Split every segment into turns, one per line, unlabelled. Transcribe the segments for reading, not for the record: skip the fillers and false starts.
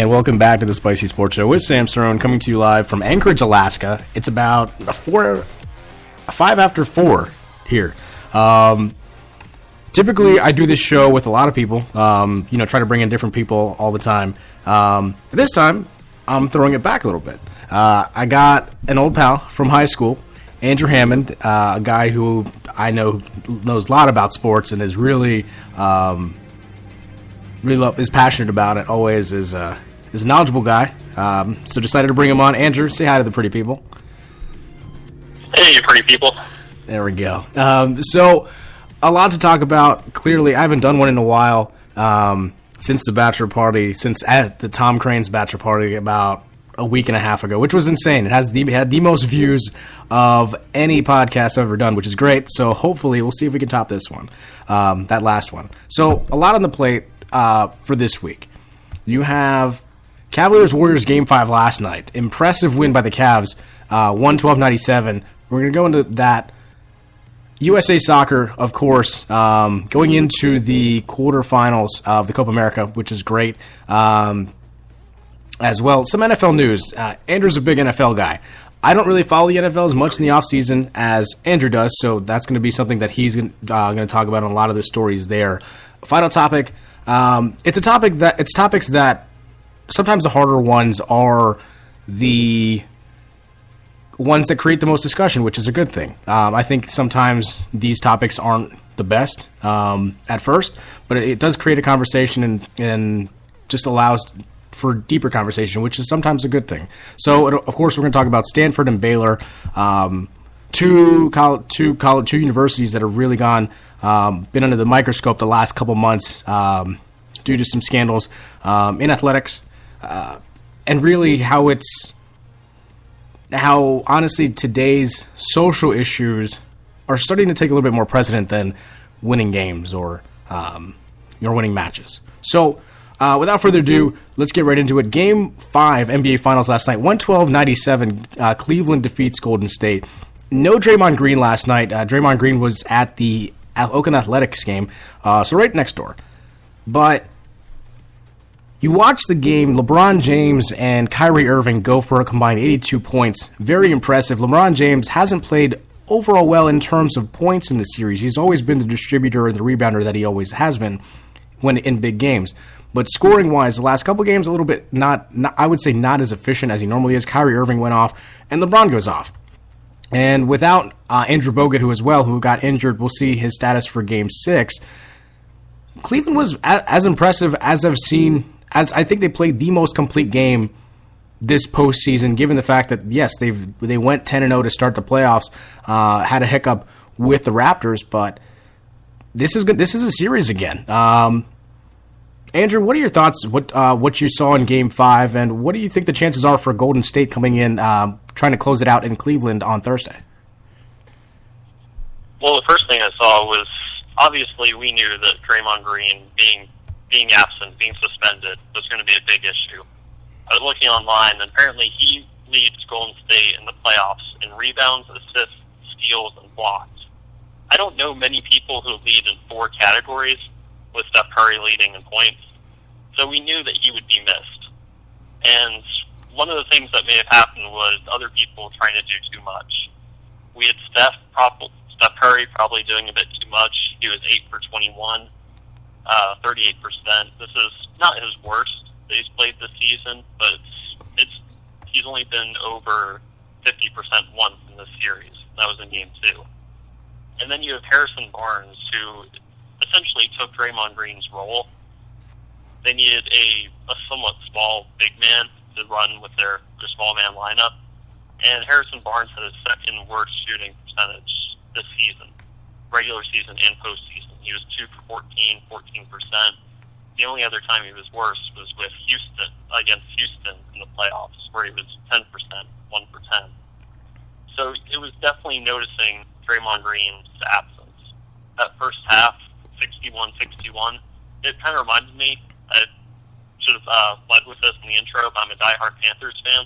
And welcome back to the Spicy Sports Show with Sam Cerrone, coming to you live from Anchorage, Alaska. It's about 5 after 4 here. Typically, I do this show with a lot of people, try to bring in different people all the time. This time, I'm throwing it back a little bit. I got an old pal from high school, Andrew Hammond, a guy who I know knows a lot about sports and is really is passionate about it, always is a knowledgeable guy. So decided to bring him on. Andrew, say hi to the pretty people.
Hey, you pretty people.
There we go. So a lot to talk about. Clearly, I haven't done one in a while since the bachelor party, since at the Tom Crane's bachelor party about a week and a half ago, which was insane. It had the most views of any podcast I've ever done, which is great. So hopefully we'll see if we can top this one, that last one. So a lot on the plate for this week. You have Cavaliers-Warriors Game 5 last night. Impressive win by the Cavs, 112-97. We're going to go into that. USA Soccer, of course, going into the quarterfinals of the Copa America, which is great. As well, some NFL news. Andrew's a big NFL guy. I don't really follow the NFL as much in the offseason as Andrew does, so that's going to be something that he's going to talk about in a lot of the stories there. Final topic. It's topics that sometimes the harder ones are the ones that create the most discussion, which is a good thing. I think sometimes these topics aren't the best at first, but it does create a conversation and just allows for deeper conversation, which is sometimes a good thing. So, of course, we're going to talk about Stanford and Baylor, two universities that have really been under the microscope the last couple months due to some scandals in athletics, and really how honestly today's social issues are starting to take a little bit more precedent than winning games or winning matches. So, without further ado, let's get right into it. Game 5 NBA Finals last night, 112-97. Cleveland defeats Golden State. No Draymond Green last night. Draymond Green was at the Oakland Athletics game, so right next door. But you watch the game, LeBron James and Kyrie Irving go for a combined 82 points. Very impressive. LeBron James hasn't played overall well in terms of points in the series. He's always been the distributor and the rebounder that he always has been when in big games. But scoring-wise, the last couple games, a little bit I would say not as efficient as he normally is. Kyrie Irving went off, and LeBron goes off. And without Andrew Bogut, who got injured, we'll see his status for Game 6. Cleveland was as impressive as I've seen, as I think they played the most complete game this postseason, given the fact that, yes, they went 10-0 to start the playoffs, had a hiccup with the Raptors, but this is good. This is a series again. Andrew, what are your thoughts? What you saw in Game 5, and what do you think the chances are for Golden State coming in, trying to close it out in Cleveland on Thursday?
Well, the first thing I saw was, obviously we knew that Draymond Green being absent, being suspended, was going to be a big issue. I was looking online, and apparently he leads Golden State in the playoffs in rebounds, assists, steals, and blocks. I don't know many people who lead in 4 categories, with Steph Curry leading in points. So we knew that he would be missed. And one of the things that may have happened was other people trying to do too much. We had Steph Curry probably doing a bit too much. He was 8 for 21, 38%. This is not his worst that he's played this season, but he's only been over 50% once in this series. That was in Game 2. And then you have Harrison Barnes, who essentially took Draymond Green's role. They needed a somewhat small big man to run with their small man lineup, and Harrison Barnes had his second worst shooting percentage this season, regular season and postseason. He was 2 for 14%. The only other time he was worse was against Houston in the playoffs, where he was 10%, 1 for 10. So it was definitely noticing Draymond Green's absence. That first half, 61-61, it kind of reminded me, I should have led with this in the intro, but I'm a diehard Panthers fan.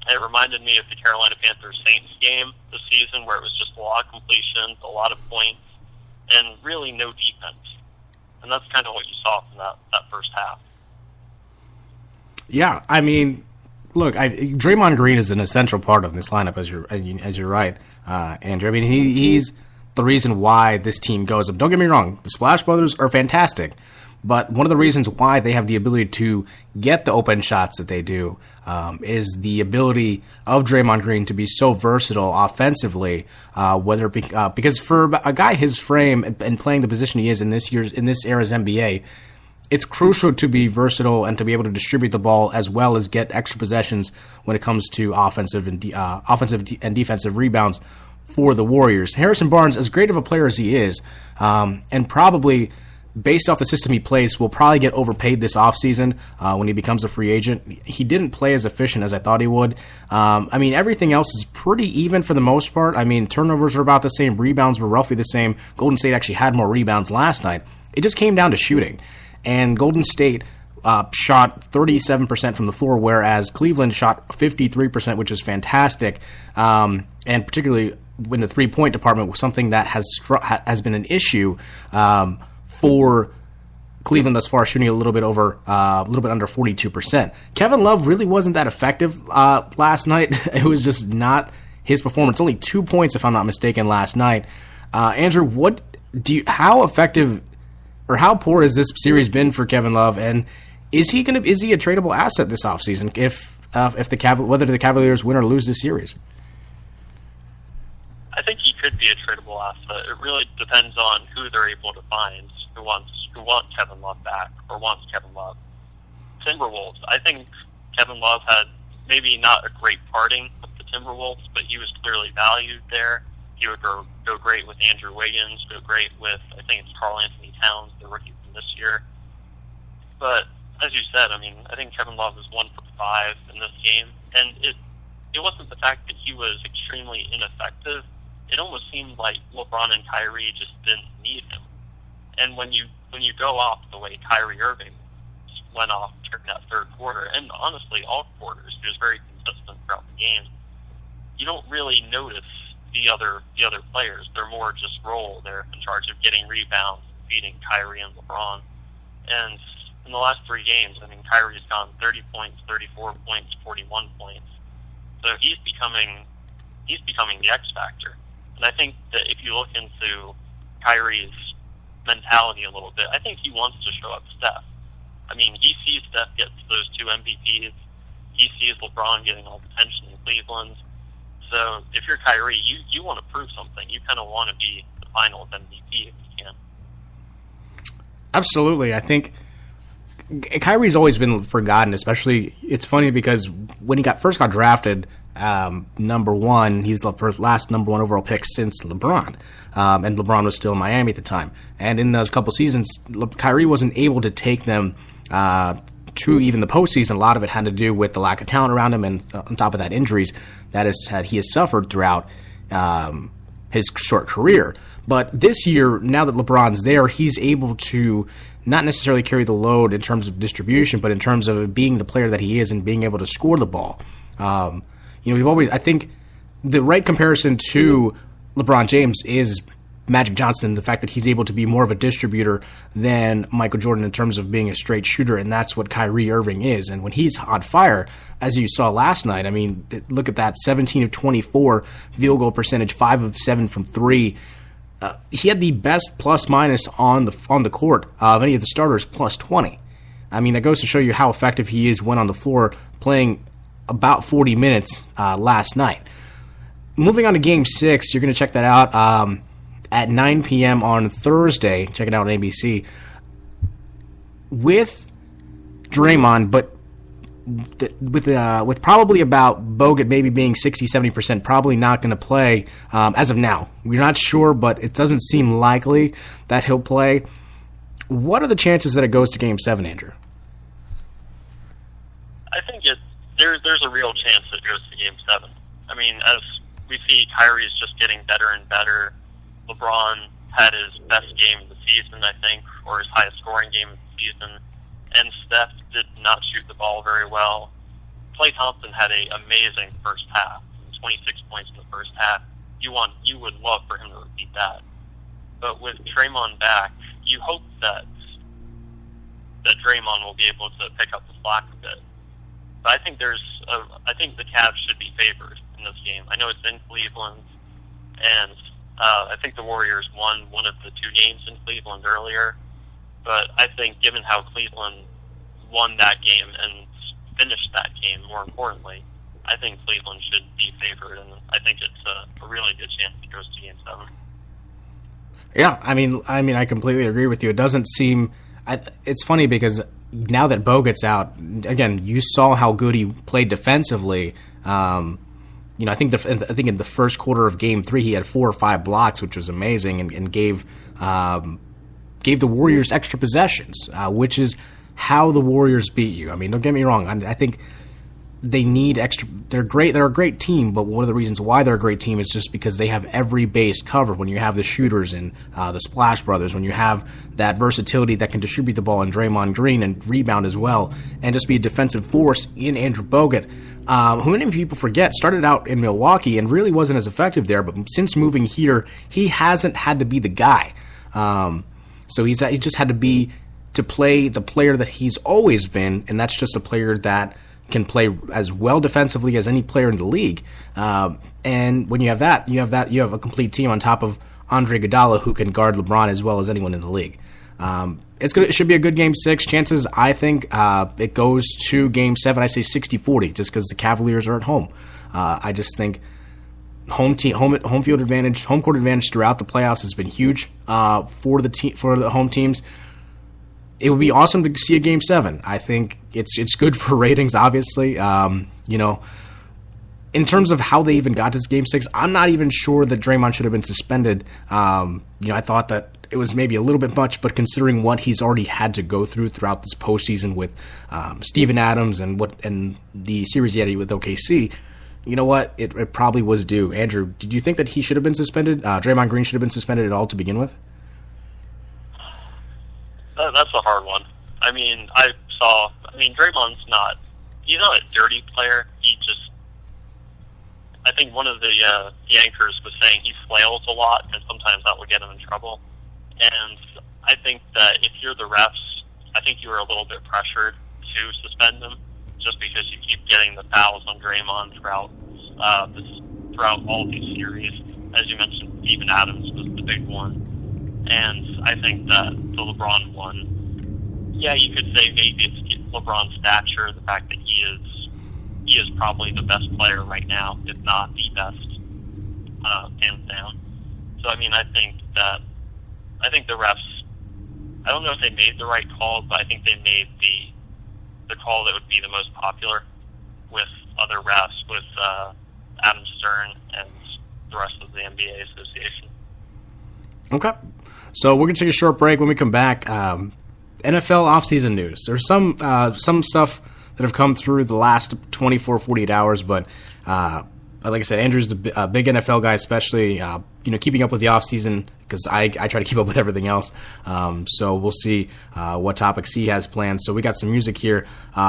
It reminded me of the Carolina Panthers-Saints game this season, where it was just a lot of completions, a lot of points, and really no defense. And that's kind of what you saw from that first half.
Yeah, I mean, look, Draymond Green is an essential part of this lineup, as you're right, Andrew. I mean, he's the reason why this team goes up. Don't get me wrong, the Splash Brothers are fantastic, but one of the reasons why they have the ability to get the open shots that they do is the ability of Draymond Green to be so versatile offensively. Because for a guy his frame and playing the position he is in this era's NBA, it's crucial to be versatile and to be able to distribute the ball as well as get extra possessions when it comes to offensive and defensive rebounds for the Warriors. Harrison Barnes, as great of a player as he is, and probably based off the system he plays, will probably get overpaid this offseason when he becomes a free agent. He didn't play as efficient as I thought he would. I mean, everything else is pretty even for the most part. I mean, turnovers are about the same. Rebounds were roughly the same. Golden State actually had more rebounds last night. It just came down to shooting. And Golden State shot 37% from the floor, whereas Cleveland shot 53%, which is fantastic. And particularly in the three-point department, was something that has been an issue for Cleveland thus far, shooting a little bit under 42%. Kevin Love really wasn't that effective last night. It was just not his performance. Only 2 points, if I'm not mistaken, last night. Andrew, how effective or how poor has this series been for Kevin Love, and is he a tradable asset this offseason whether the Cavaliers win or lose this series?
I think he could be a tradable asset. It really depends on who they're able to find who wants Kevin Love back or wants Kevin Love. Timberwolves, I think Kevin Love had maybe not a great parting with the Timberwolves, but he was clearly valued there. He would go great with Andrew Wiggins, go great with, I think it's Karl Anthony Towns, the rookie from this year. But as you said, I mean, I think Kevin Love was 1 for 5 in this game, and it wasn't the fact that he was extremely ineffective. It almost seemed like LeBron and Kyrie just didn't need him. And when you go off the way Kyrie Irving went off during that third quarter, and honestly all quarters, he was very consistent throughout the game, you don't really notice the other players. They're more just role. They're in charge of getting rebounds, feeding Kyrie and LeBron. And in the last 3 games, I mean, Kyrie's gone 30 points, 34 points, 41 points. So he's becoming the X factor. And I think that if you look into Kyrie's mentality a little bit, I think he wants to show up Steph. I mean, he sees Steph get those 2 MVPs. He sees LeBron getting all the attention in Cleveland. So if you're Kyrie, you want to prove something. You kind of want to be the finals MVP if you can.
Absolutely. I think Kyrie's always been forgotten, especially it's funny because when he first got drafted number 1, he was the last number 1 overall pick since LeBron. And LeBron was still in Miami at the time. And in those couple seasons, Kyrie wasn't able to take them to even the postseason. A lot of it had to do with the lack of talent around him, and on top of that, injuries that he has suffered throughout his short career. But this year, now that LeBron's there, he's able to not necessarily carry the load in terms of distribution, but in terms of being the player that he is and being able to score the ball. I think the right comparison to LeBron James is Magic Johnson, the fact that he's able to be more of a distributor than Michael Jordan in terms of being a straight shooter, and that's what Kyrie Irving is. And when he's on fire, as you saw last night, I mean, look at that, 17 of 24 field goal percentage, 5 of 7 from 3. He had the best plus-minus on the court of any of the starters, plus 20. I mean, that goes to show you how effective he is when on the floor, playing about 40 minutes last night. Moving on to Game 6, you're going to check that out at 9 p.m. on Thursday. Check it out on ABC. With Draymond, but with probably about Bogut maybe being 60-70%, probably not going to play as of now. We're not sure, but it doesn't seem likely that he'll play. What are the chances that it goes to Game 7, Andrew?
I think there's a real chance it goes to Game 7. I mean, as we see, Kyrie is just getting better and better. LeBron had his best game of the season, I think, or his highest scoring game of the season. And Steph did not shoot the ball very well. Klay Thompson had an amazing first half, 26 points in the first half. You would love for him to repeat that. But with Draymond back, you hope that Draymond will be able to pick up the slack a bit. But I think the Cavs should be favored in this game. I know it's in Cleveland, and I think the Warriors won one of the two games in Cleveland earlier. But I think given how Cleveland won that game and finished that game, more importantly, I think Cleveland should be favored, and I think it's a really good chance it goes to Game 7.
Yeah, I mean, I completely agree with you. It doesn't seem. It's funny because now that Bogut's out, again, you saw how good he played defensively. I think in the first quarter of Game 3, he had 4 or 5 blocks, which was amazing, and gave the Warriors extra possessions, which is how the Warriors beat you. I mean, don't get me wrong. I think they need extra. They're great. They're a great team, but one of the reasons why they're a great team is just because they have every base covered. When you have the shooters and the Splash Brothers, when you have that versatility that can distribute the ball in Draymond Green and rebound as well, and just be a defensive force in Andrew Bogut, who many people forget started out in Milwaukee and really wasn't as effective there. But since moving here, he hasn't had to be the guy. So he just had to play the player that he's always been, and that's just a player that can play as well defensively as any player in the league. And when you have that, you have a complete team on top of Andre Iguodala, who can guard LeBron as well as anyone in the league. It should be a good Game 6. Chances, I think, it goes to Game 7. I say 60-40, just because the Cavaliers are at home. I just think home court advantage throughout the playoffs has been huge for the home teams. It would be awesome to see a Game 7. I think it's good for ratings, obviously. In terms of how they even got to Game 6, I'm not even sure that Draymond should have been suspended. I thought that it was maybe a little bit much, but considering what he's already had to go throughout this postseason with Steven Adams and the series he had with OKC, you know what? It probably was due. Andrew, did you think that he should have been suspended? Draymond Green should have been suspended at all to begin with?
That's a hard one. Draymond's he's not a dirty player. I think one of the anchors was saying he flails a lot, and sometimes that would get him in trouble. And I think that if you're the refs, I think you were a little bit pressured to suspend him, just because you keep getting the fouls on Draymond throughout all of these series. As you mentioned, Steven Adams was the big one. And I think that the LeBron one, yeah, you could say maybe it's LeBron's stature, the fact that he is probably the best player right now, if not the best, hands down. So, I think the refs, I don't know if they made the right call, but I think they made the call that would be the most popular with other refs, with Adam Stern and the rest of the NBA Association.
Okay. So we're going to take a short break. When we come back, NFL offseason news. There's some stuff that have come through the last 24, 48 hours, but like I said, Andrew's the big NFL guy, especially keeping up with the offseason, because I try to keep up with everything else. So we'll see what topics he has planned. So we got some music here.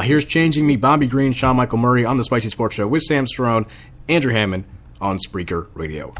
Here's Changing Me, Bobby Green, Sean Michael Murray on the Spicy Sports Show with Sam Sterone, Andrew Hammond on Spreaker Radio.